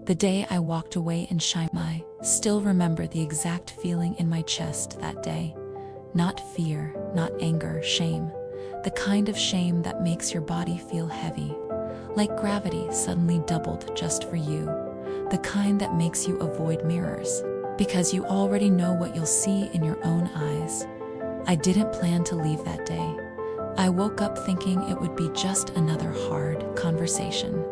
The day I walked away in shame, I still remember the exact feeling in my chest that day. Not fear, not anger, shame. The kind of shame that makes your body feel heavy, like gravity suddenly doubled just for you. The kind that makes you avoid mirrors, because you already know what you'll see in your own eyes. I didn't plan to leave that day. I woke up thinking it would be just another hard conversation,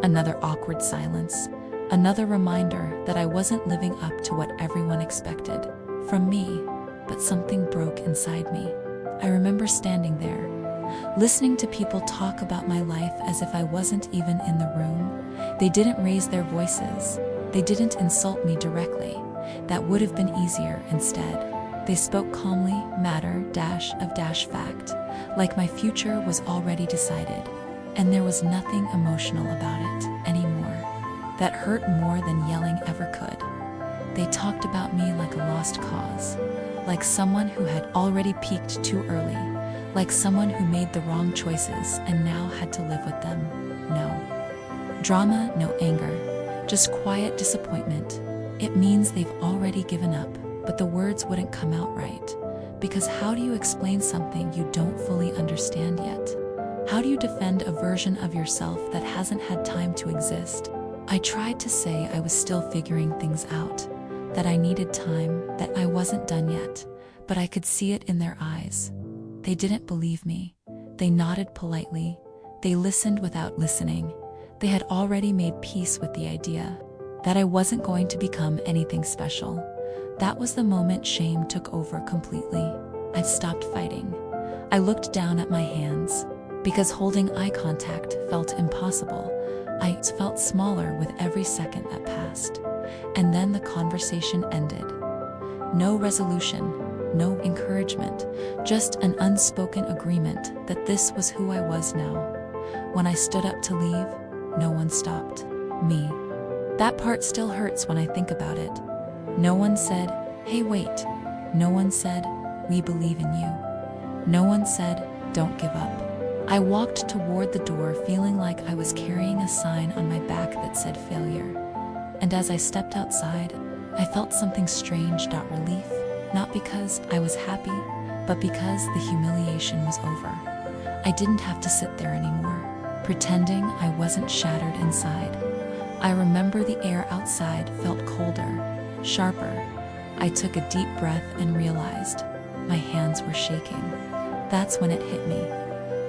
another awkward silence, another reminder that I wasn't living up to what everyone expected from me, but something broke inside me. I remember standing there, listening to people talk about my life as if I wasn't even in the room. They didn't raise their voices. They didn't insult me directly. That would have been easier instead. They spoke calmly, matter-of-fact, like my future was already decided, and there was nothing emotional about it anymore. That hurt more than yelling ever could. They talked about me like a lost cause, like someone who had already peaked too early, like someone who made the wrong choices and now had to live with them. No drama, no anger, just quiet disappointment. It means they've already given up, but the words wouldn't come out right. Because how do you explain something you don't fully understand yet? How do you defend a version of yourself that hasn't had time to exist? I tried to say I was still figuring things out, that I needed time, that I wasn't done yet, but I could see it in their eyes. They didn't believe me. They nodded politely. They listened without listening. They had already made peace with the idea that I wasn't going to become anything special. That was the moment shame took over completely. I stopped fighting. I looked down at my hands, because holding eye contact felt impossible. I felt smaller with every second that passed. And then the conversation ended. No resolution, no encouragement, just an unspoken agreement that this was who I was now. When I stood up to leave, no one stopped me. That part still hurts when I think about it. No one said, "Hey, wait." No one said, "We believe in you." No one said, "Don't give up." I walked toward the door feeling like I was carrying a sign on my back that said failure. And as I stepped outside, I felt something strange. Relief, not because I was happy, but because the humiliation was over. I didn't have to sit there anymore, pretending I wasn't shattered inside. I remember the air outside felt colder, sharper. I took a deep breath and realized my hands were shaking. That's when it hit me.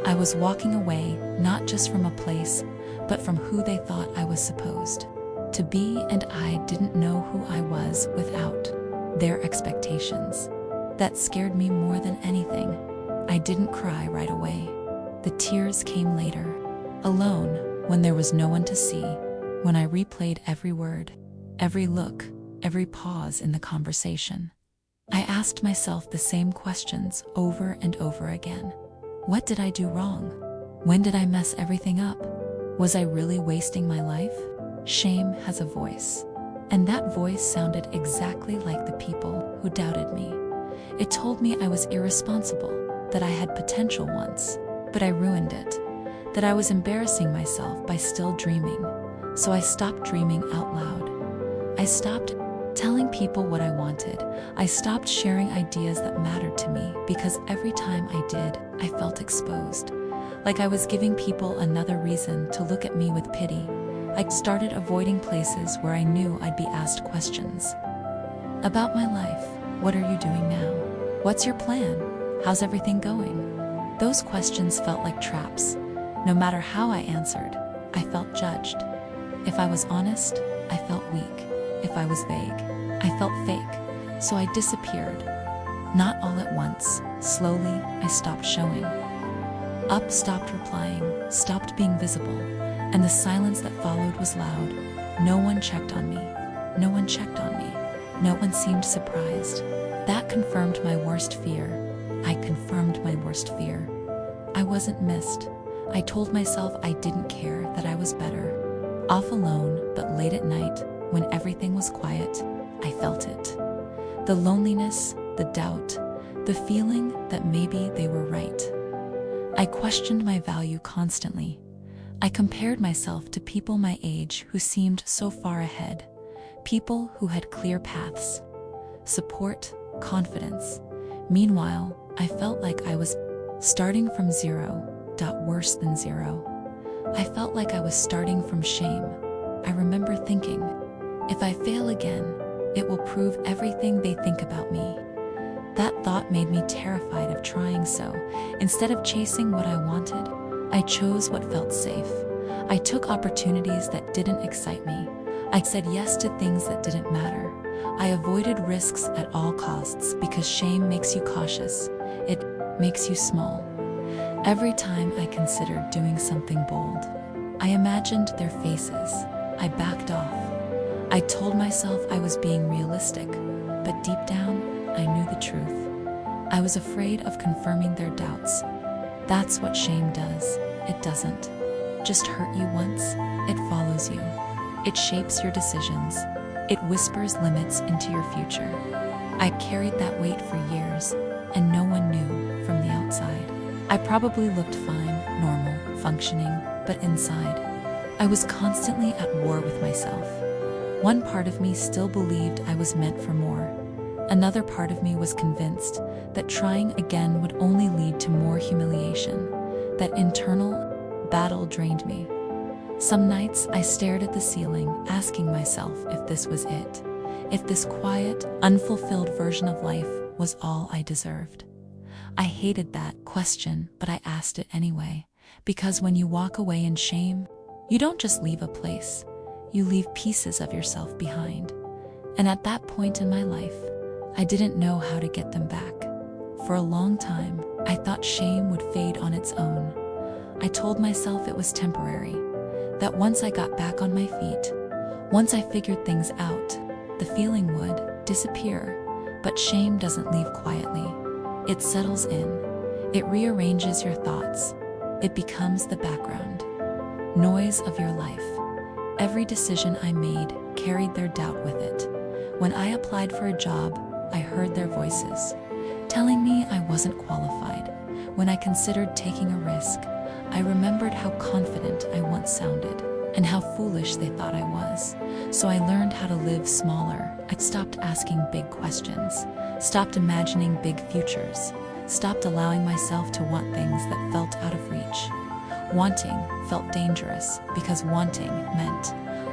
I was walking away, not just from a place, but from who they thought I was supposed to be, and I didn't know who I was without their expectations. That scared me more than anything. I didn't cry right away. The tears came later, alone, when there was no one to see, when I replayed every word, every look, every pause in the conversation. I asked myself the same questions over and over again. What did I do wrong? When did I mess everything up? Was I really wasting my life? Shame has a voice, and that voice sounded exactly like the people who doubted me. It told me I was irresponsible, that I had potential once, but I ruined it, that I was embarrassing myself by still dreaming. So I stopped dreaming out loud. I stopped telling people what I wanted. I stopped sharing ideas that mattered to me, because every time I did, I felt exposed. Like I was giving people another reason to look at me with pity. I started avoiding places where I knew I'd be asked questions. About my life. What are you doing now? What's your plan? How's everything going? Those questions felt like traps. No matter how I answered, I felt judged. If I was honest, I felt weak. If I was vague, I felt fake. So I disappeared. Not all at once. Slowly, I stopped showing up, stopped replying, stopped being visible, and the silence that followed was loud. No one checked on me. No one checked on me. No one seemed surprised. That confirmed my worst fear. I confirmed my worst fear. I wasn't missed. I told myself I didn't care, that I was better. Off alone, but late at night, when everything was quiet, I felt it. The loneliness, the doubt, the feeling that maybe they were right. I questioned my value constantly. I compared myself to people my age who seemed so far ahead, people who had clear paths, support, confidence. Meanwhile, I felt like I was starting from zero, worse than zero. I felt like I was starting from shame. I remember thinking, if I fail again, it will prove everything they think about me. That thought made me terrified of trying, so instead of chasing what I wanted, I chose what felt safe. I took opportunities that didn't excite me. I said yes to things that didn't matter. I avoided risks at all costs because shame makes you cautious. It makes you small. Every time I considered doing something bold, I imagined their faces. I backed off. I told myself I was being realistic, but deep down, I knew the truth. I was afraid of confirming their doubts. That's what shame does. It doesn't just hurt you once, it follows you. It shapes your decisions. It whispers limits into your future. I carried that weight for years, and no one knew from the outside. I probably looked fine, normal, functioning, but inside, I was constantly at war with myself. One part of me still believed I was meant for more. Another part of me was convinced that trying again would only lead to more humiliation. That internal battle drained me. Some nights I stared at the ceiling, asking myself if this was it. If this quiet, unfulfilled version of life was all I deserved. I hated that question, but I asked it anyway. Because when you walk away in shame, you don't just leave a place, you leave pieces of yourself behind. And at that point in my life, I didn't know how to get them back. For a long time, I thought shame would fade on its own. I told myself it was temporary, that once I got back on my feet, once I figured things out, the feeling would disappear. But shame doesn't leave quietly. It settles in. It rearranges your thoughts. It becomes the background noise of your life. Every decision I made carried their doubt with it. When I applied for a job, I heard their voices, telling me I wasn't qualified. When I considered taking a risk, I remembered how confident I once sounded and how foolish they thought I was. So I learned how to live smaller. I stopped asking big questions, stopped imagining big futures, stopped allowing myself to want things that felt out of reach. Wanting felt dangerous because wanting meant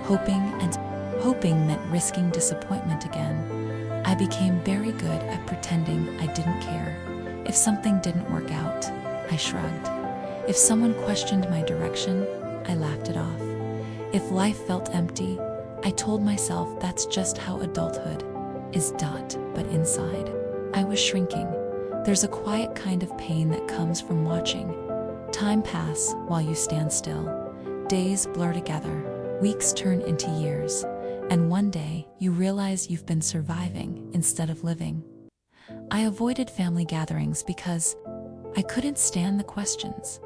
hoping, and hoping meant risking disappointment again. I became very good at pretending I didn't care. If something didn't work out, I shrugged. If someone questioned my direction, I laughed it off. If life felt empty, I told myself that's just how adulthood is. But inside, I was shrinking. There's a quiet kind of pain that comes from watching time pass while you stand still. Days blur together, weeks turn into years, and one day you realize you've been surviving instead of living. I avoided family gatherings because I couldn't stand the questions.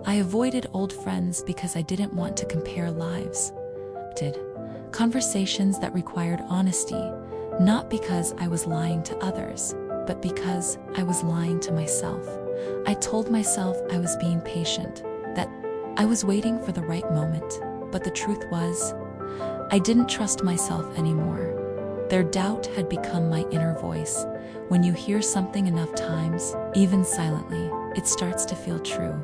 I avoided old friends because I didn't want to compare lives. Conversations that required honesty, not because I was lying to others, but because I was lying to myself. I told myself I was being patient, that I was waiting for the right moment, but the truth was, I didn't trust myself anymore. Their doubt had become my inner voice. When you hear something enough times, even silently, it starts to feel true.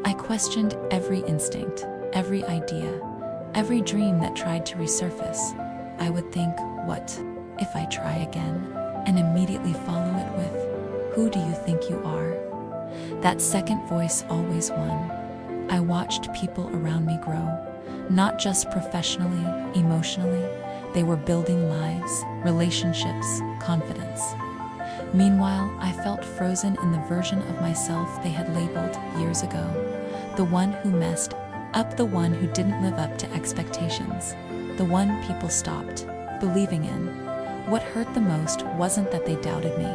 I questioned every instinct, every idea, every dream that tried to resurface. I would think, what if I try again? And immediately follow it with, who do you think you are? That second voice always won. I watched people around me grow, not just professionally, emotionally. They were building lives, relationships, confidence. Meanwhile, I felt frozen in the version of myself they had labeled years ago. The one who messed up, the one who didn't live up to expectations, the one people stopped believing in. What hurt the most wasn't that they doubted me.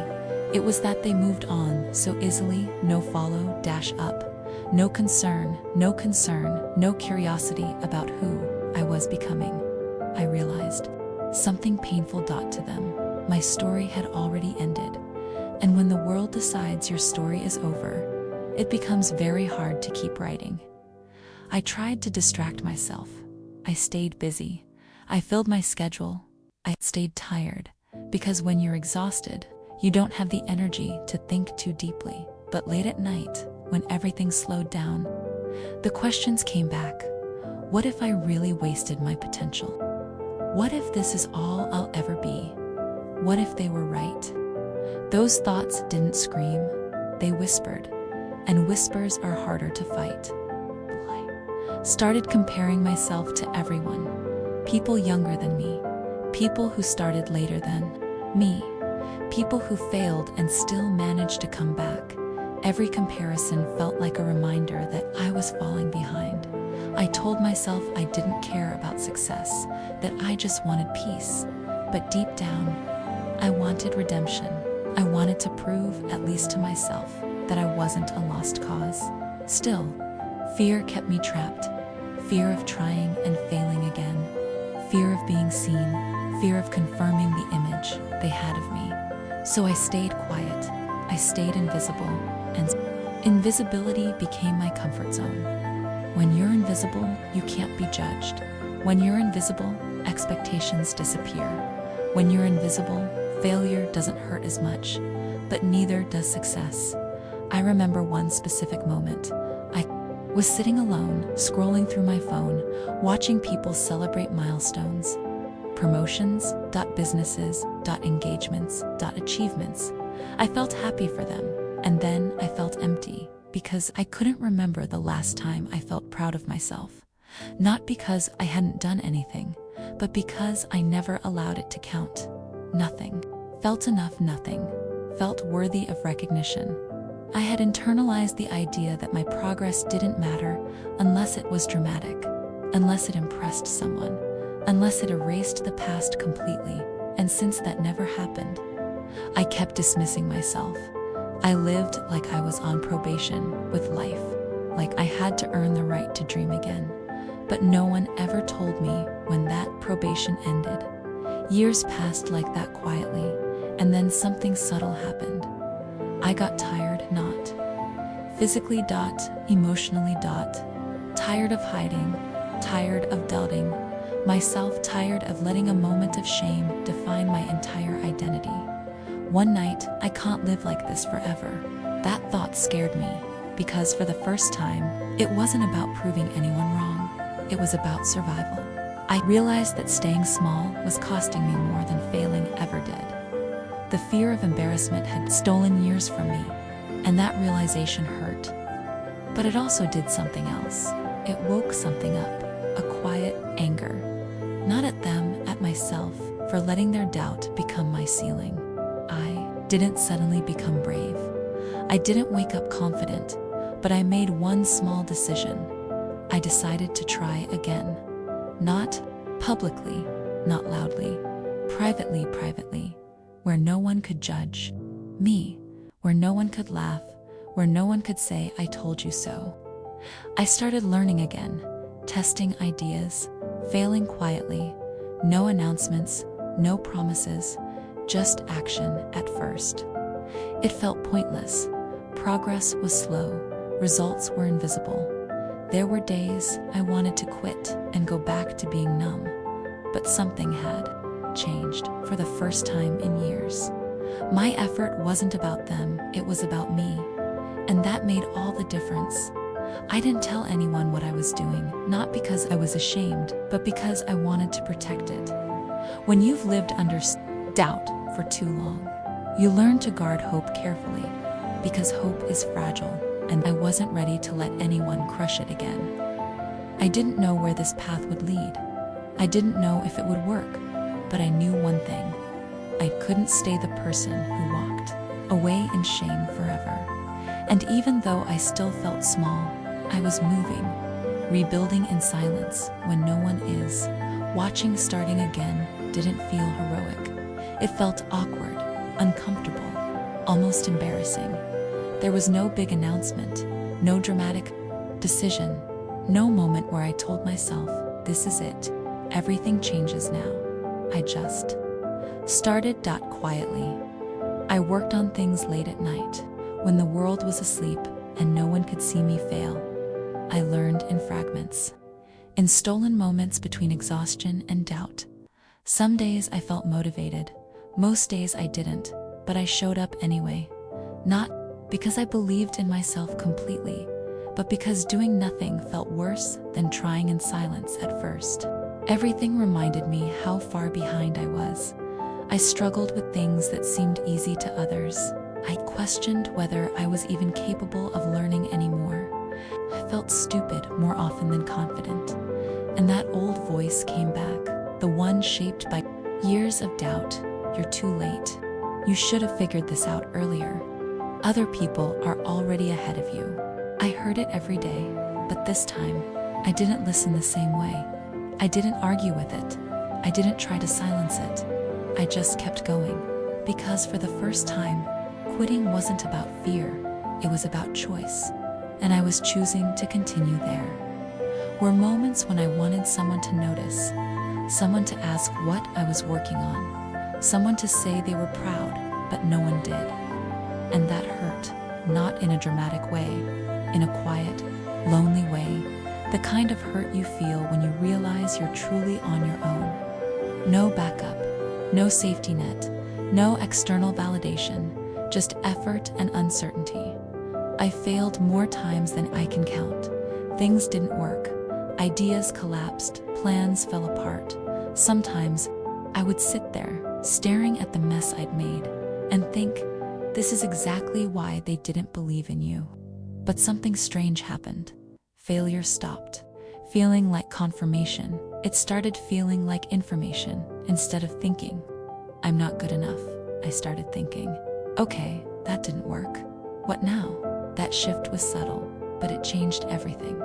It was that they moved on so easily, no follow, dash up. No concern, no curiosity about who I was becoming. I realized something painful to them. My story had already ended. And when the world decides your story is over, it becomes very hard to keep writing. I tried to distract myself. I stayed busy. I filled my schedule. I stayed tired. Because when you're exhausted, you don't have the energy to think too deeply. But late at night, when everything slowed down, the questions came back. What if I really wasted my potential? What if this is all I'll ever be? What if they were right? Those thoughts didn't scream, they whispered, and whispers are harder to fight. I started comparing myself to everyone, people younger than me, people who started later than me, people who failed and still managed to come back. Every comparison felt like a reminder that I was falling behind. I told myself I didn't care about success, that I just wanted peace. But deep down, I wanted redemption. I wanted to prove, at least to myself, that I wasn't a lost cause. Still, fear kept me trapped. Fear of trying and failing again. Fear of being seen. Fear of confirming the image they had of me. So I stayed quiet. I stayed invisible. And invisibility became my comfort zone. When you're invisible, you can't be judged. When you're invisible, expectations disappear. When you're invisible, failure doesn't hurt as much, but neither does success. I remember one specific moment. I was sitting alone, scrolling through my phone, watching people celebrate milestones. Promotions, businesses, engagements, achievements. I felt happy for them. And then I felt empty, because I couldn't remember the last time I felt proud of myself. Not because I hadn't done anything, but because I never allowed it to count. Nothing. Felt enough, nothing. Felt worthy of recognition. I had internalized the idea that my progress didn't matter unless it was dramatic, unless it impressed someone, unless it erased the past completely. And since that never happened, I kept dismissing myself. I lived like I was on probation with life, like I had to earn the right to dream again. But no one ever told me when that probation ended. Years passed like that quietly, and then something subtle happened. I got tired, not physically, emotionally, tired of hiding, tired of doubting myself, tired of letting a moment of shame define my entire identity. One night, I can't live like this forever. That thought scared me, because for the first time, it wasn't about proving anyone wrong. It was about survival. I realized that staying small was costing me more than failing ever did. The fear of embarrassment had stolen years from me, and that realization hurt. But it also did something else. It woke something up, a quiet anger. Not at them, at myself, for letting their doubt become my ceiling. I didn't suddenly become brave. I didn't wake up confident, but I made one small decision. I decided to try again. Not publicly, not loudly, privately, where no one could judge me, where no one could laugh, where no one could say, "I told you so." I started learning again, testing ideas, failing quietly, no announcements, no promises, just action at first. It felt pointless. Progress was slow. Results were invisible. There were days I wanted to quit and go back to being numb. But something had changed for the first time in years. My effort wasn't about them, it was about me. And that made all the difference. I didn't tell anyone what I was doing, not because I was ashamed, but because I wanted to protect it. When you've lived under doubt for too long, you learn to guard hope carefully, because hope is fragile, and I wasn't ready to let anyone crush it again. I didn't know where this path would lead. I didn't know if it would work, but I knew one thing. I couldn't stay the person who walked away in shame forever. And even though I still felt small, I was moving, rebuilding in silence when no one is. Watching starting again didn't feel heroic. It felt awkward, uncomfortable, almost embarrassing. There was no big announcement, no dramatic decision, no moment where I told myself, "This is it, everything changes now." I just started. Quietly. I worked on things late at night, when the world was asleep and no one could see me fail. I learned in fragments, in stolen moments between exhaustion and doubt. Some days I felt motivated, most days I didn't, but I showed up anyway. Not because I believed in myself completely, but because doing nothing felt worse than trying in silence at first. Everything reminded me how far behind I was. I struggled with things that seemed easy to others. I questioned whether I was even capable of learning anymore. I felt stupid more often than confident. And that old voice came back, the one shaped by years of doubt. You're too late. You should have figured this out earlier. Other people are already ahead of you. I heard it every day, but this time, I didn't listen the same way. I didn't argue with it. I didn't try to silence it. I just kept going, because for the first time, quitting wasn't about fear, it was about choice. And I was choosing to continue there. Were moments when I wanted someone to notice, someone to ask what I was working on, someone to say they were proud, but no one did. And that hurt, not in a dramatic way, in a quiet, lonely way, the kind of hurt you feel when you realize you're truly on your own. No backup, no safety net, no external validation, just effort and uncertainty. I failed more times than I can count. Things didn't work. Ideas collapsed, plans fell apart. Sometimes I would sit there, staring at the mess I'd made, and think, this is exactly why they didn't believe in you. But something strange happened. Failure stopped feeling like confirmation. It started feeling like information. Instead of thinking, I'm not good enough, I started thinking, okay, that didn't work. What now? That shift was subtle, but it changed everything.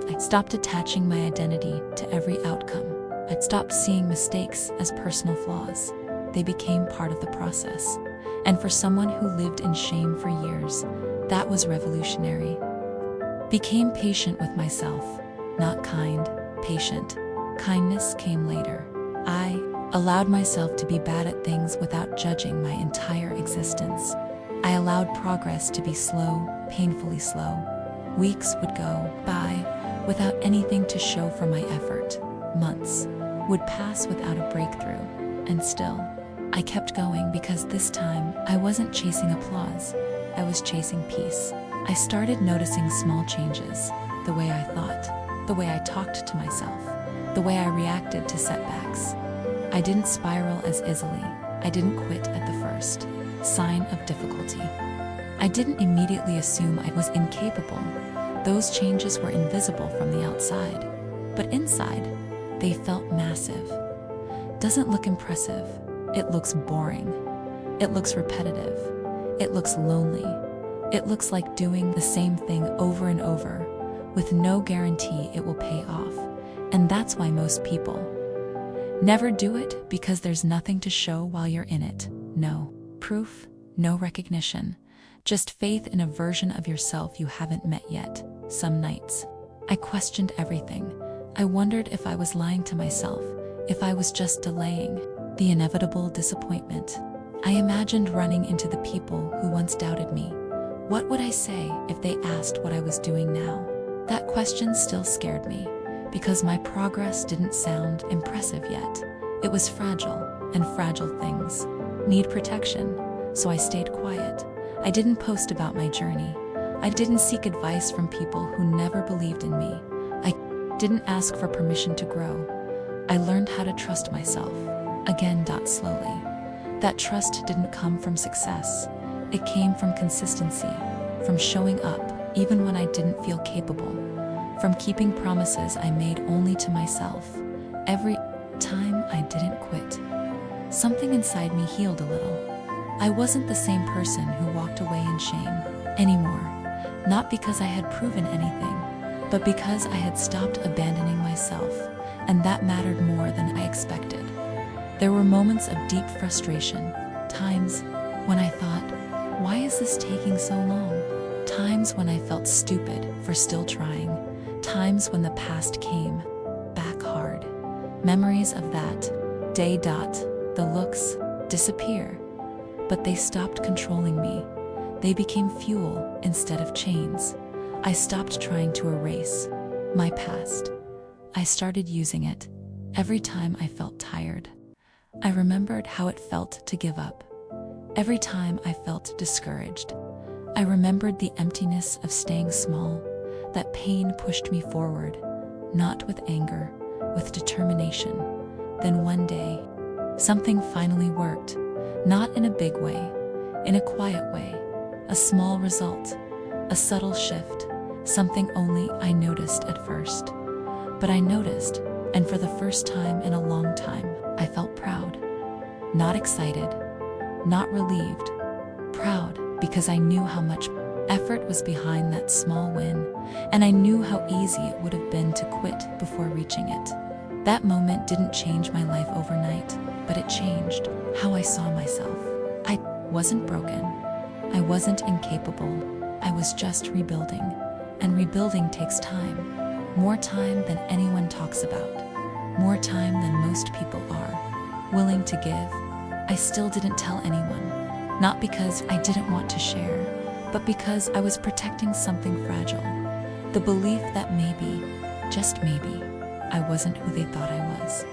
I stopped attaching my identity to every outcome. I stopped seeing mistakes as personal flaws. They became part of the process. And for someone who lived in shame for years, that was revolutionary. Became patient with myself, not kind, patient. Kindness came later. I allowed myself to be bad at things without judging my entire existence. I allowed progress to be slow, painfully slow. Weeks would go by without anything to show for my effort. Months would pass without a breakthrough, and still, I kept going because this time I wasn't chasing applause, I was chasing peace. I started noticing small changes, the way I thought, the way I talked to myself, the way I reacted to setbacks. I didn't spiral as easily, I didn't quit at the first sign of difficulty. I didn't immediately assume I was incapable. Those changes were invisible from the outside, but inside, they felt massive. Doesn't look impressive. It looks boring. It looks repetitive. It looks lonely. It looks like doing the same thing over and over, with no guarantee it will pay off. And that's why most people never do it, because there's nothing to show while you're in it. No proof, no recognition, just faith in a version of yourself you haven't met yet. Some nights, I questioned everything. I wondered if I was lying to myself, if I was just delaying the inevitable disappointment. I imagined running into the people who once doubted me. What would I say if they asked what I was doing now? That question still scared me, because my progress didn't sound impressive yet. It was fragile, and fragile things need protection, so I stayed quiet. I didn't post about my journey. I didn't seek advice from people who never believed in me. I didn't ask for permission to grow. I learned how to trust myself. Again, slowly. That trust didn't come from success. It came from consistency, from showing up even when I didn't feel capable, from keeping promises I made only to myself. Every time I didn't quit, something inside me healed a little. I wasn't the same person who walked away in shame anymore, not because I had proven anything, but because I had stopped abandoning myself, and that mattered more than I expected. There were moments of deep frustration, times when I thought, why is this taking so long? Times when I felt stupid for still trying, times when the past came back hard. Memories of that day. The looks disappear, but they stopped controlling me. They became fuel instead of chains. I stopped trying to erase my past. I started using it every time I felt tired. I remembered how it felt to give up. Every time I felt discouraged, I remembered the emptiness of staying small. That pain pushed me forward, not with anger, with determination. Then one day, something finally worked, not in a big way, in a quiet way, a small result, a subtle shift, something only I noticed at first. But I noticed, and for the first time in a long time, I felt proud. Not excited, not relieved, proud because I knew how much effort was behind that small win, and I knew how easy it would have been to quit before reaching it. That moment didn't change my life overnight, but it changed how I saw myself. I wasn't broken. I wasn't incapable. I was just rebuilding. And rebuilding takes time. More time than anyone talks about. More time than most people are willing to give. I still didn't tell anyone. Not because I didn't want to share, but because I was protecting something fragile. The belief that maybe, just maybe, I wasn't who they thought I was.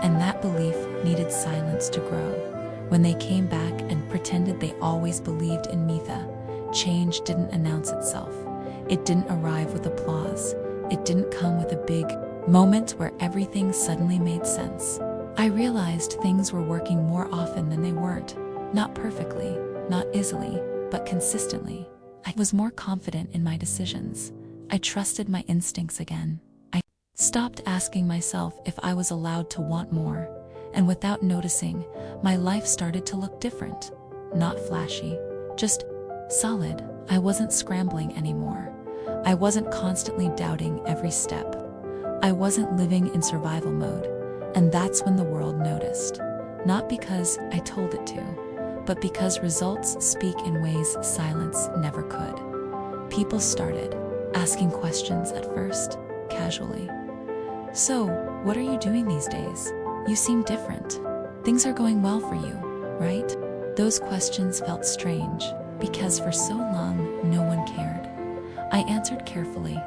And that belief needed silence to grow. When they came back and pretended they always believed in Mitha, change didn't announce itself. It didn't arrive with applause. It didn't come with a big moment where everything suddenly made sense. I realized things were working more often than they weren't. Not perfectly, not easily, but consistently. I was more confident in my decisions. I trusted my instincts again. I stopped asking myself if I was allowed to want more, and without noticing, my life started to look different. Not flashy, just solid. I wasn't scrambling anymore. I wasn't constantly doubting every step. I wasn't living in survival mode, and that's when the world noticed. Not because I told it to, but because results speak in ways silence never could. People started asking questions at first, casually. So, what are you doing these days? You seem different. Things are going well for you, right? Those questions felt strange, because for so long, no one cared. I answered carefully,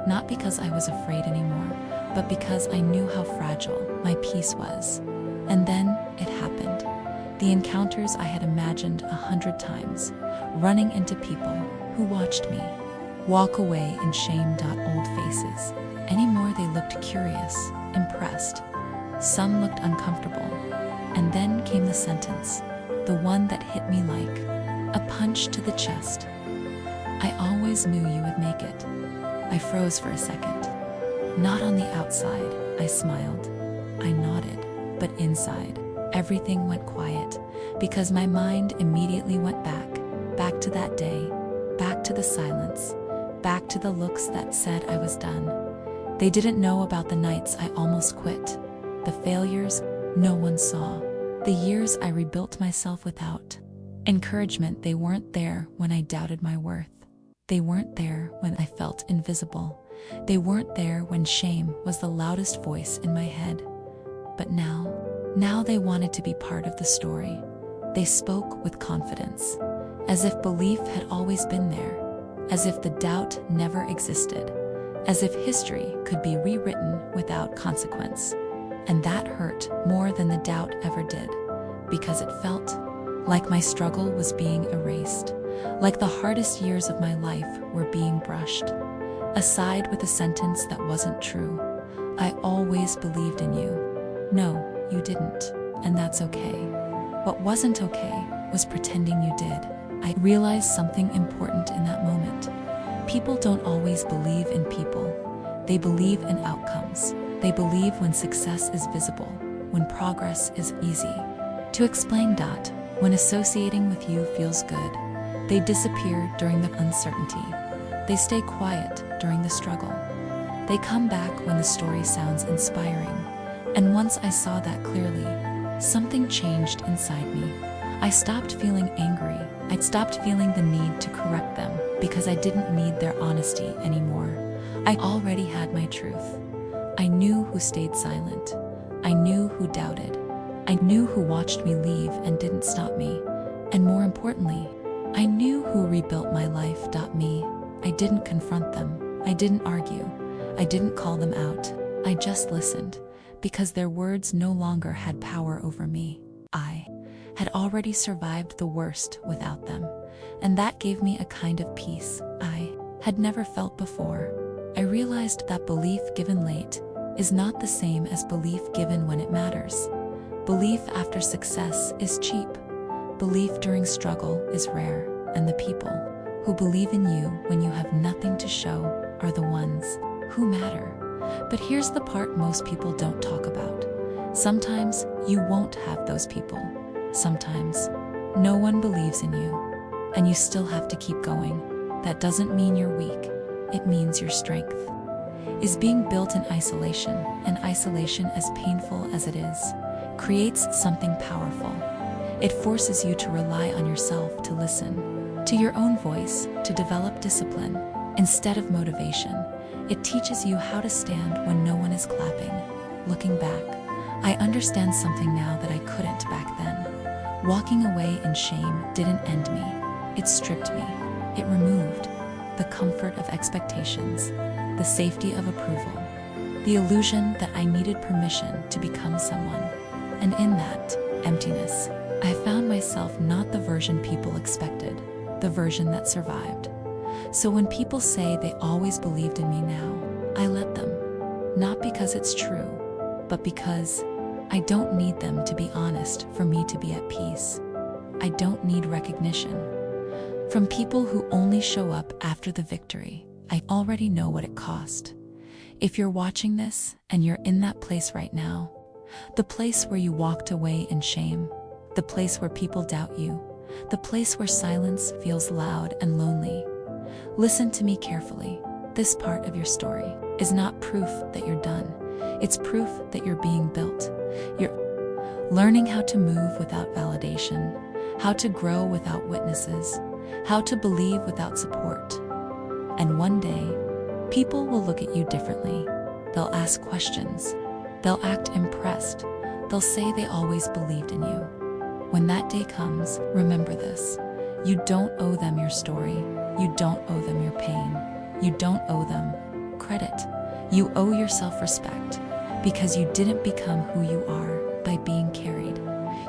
not because I was afraid anymore, but because I knew how fragile my peace was. And then it happened. The encounters I had imagined 100 times, running into people who watched me walk away in shamed old faces. Anymore they looked curious, impressed. Some looked uncomfortable. And then came the sentence, the one that hit me like a punch to the chest. I always knew you would make it. I froze for a second. Not on the outside, I smiled. I nodded, but inside, everything went quiet, because my mind immediately went back to that day, back to the silence, back to the looks that said I was done. They didn't know about the nights I almost quit, the failures no one saw, the years I rebuilt myself without encouragement. They weren't there when I doubted my worth. They weren't there when I felt invisible. They weren't there when shame was the loudest voice in my head. But now they wanted to be part of the story. They spoke with confidence, as if belief had always been there, as if the doubt never existed, as if history could be rewritten without consequence. And that hurt more than the doubt ever did, because it felt like my struggle was being erased, like the hardest years of my life were being brushed aside with a sentence that wasn't true. I always believed in you. No, you didn't, and that's okay. What wasn't okay was pretending you did. I realized something important in that moment. People don't always believe in people. They believe in outcomes. They believe when success is visible, when progress is easy. To explain that, when associating with you feels good, they disappear during the uncertainty. They stay quiet during the struggle. They come back when the story sounds inspiring. And once I saw that clearly, something changed inside me. I stopped feeling angry. I stopped feeling the need to correct them because I didn't need their honesty anymore. I already had my truth. I knew who stayed silent. I knew who doubted. I knew who watched me leave and didn't stop me. And more importantly, I knew who rebuilt my life. Me. I didn't confront them. I didn't argue. I didn't call them out. I just listened, because their words no longer had power over me. I had already survived the worst without them, and that gave me a kind of peace I had never felt before. I realized that belief given late is not the same as belief given when it matters. Belief after success is cheap. Belief during struggle is rare, and the people who believe in you when you have nothing to show are the ones who matter. But here's the part most people don't talk about. Sometimes you won't have those people. Sometimes no one believes in you, and you still have to keep going. That doesn't mean you're weak. It means your strength is being built in isolation, and isolation, as painful as it is, creates something powerful. It forces you to rely on yourself, to listen to your own voice, to develop discipline instead of motivation. It teaches you how to stand when no one is clapping. Looking back, I understand something now that I couldn't back then. Walking away in shame didn't end me. It stripped me. It removed the comfort of expectations, the safety of approval, the illusion that I needed permission to become someone. And in that emptiness, I found myself not the version people expected, the version that survived. So when people say they always believed in me now, I let them. Not because it's true, but because I don't need them to be honest for me to be at peace. I don't need recognition from people who only show up after the victory. I already know what it cost. If you're watching this and you're in that place right now, the place where you walked away in shame, the place where people doubt you, the place where silence feels loud and lonely, listen to me carefully. This part of your story is not proof that you're done. It's proof that you're being built. You're learning how to move without validation, how to grow without witnesses, how to believe without support. And one day, people will look at you differently. They'll ask questions. They'll act impressed. They'll say they always believed in you. When that day comes, remember this. You don't owe them your story. You don't owe them your pain. You don't owe them credit. You owe yourself respect, because you didn't become who you are by being carried.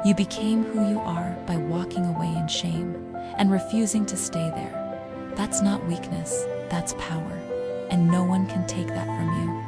You became who you are by walking away in shame and refusing to stay there. That's not weakness, that's power, and no one can take that from you.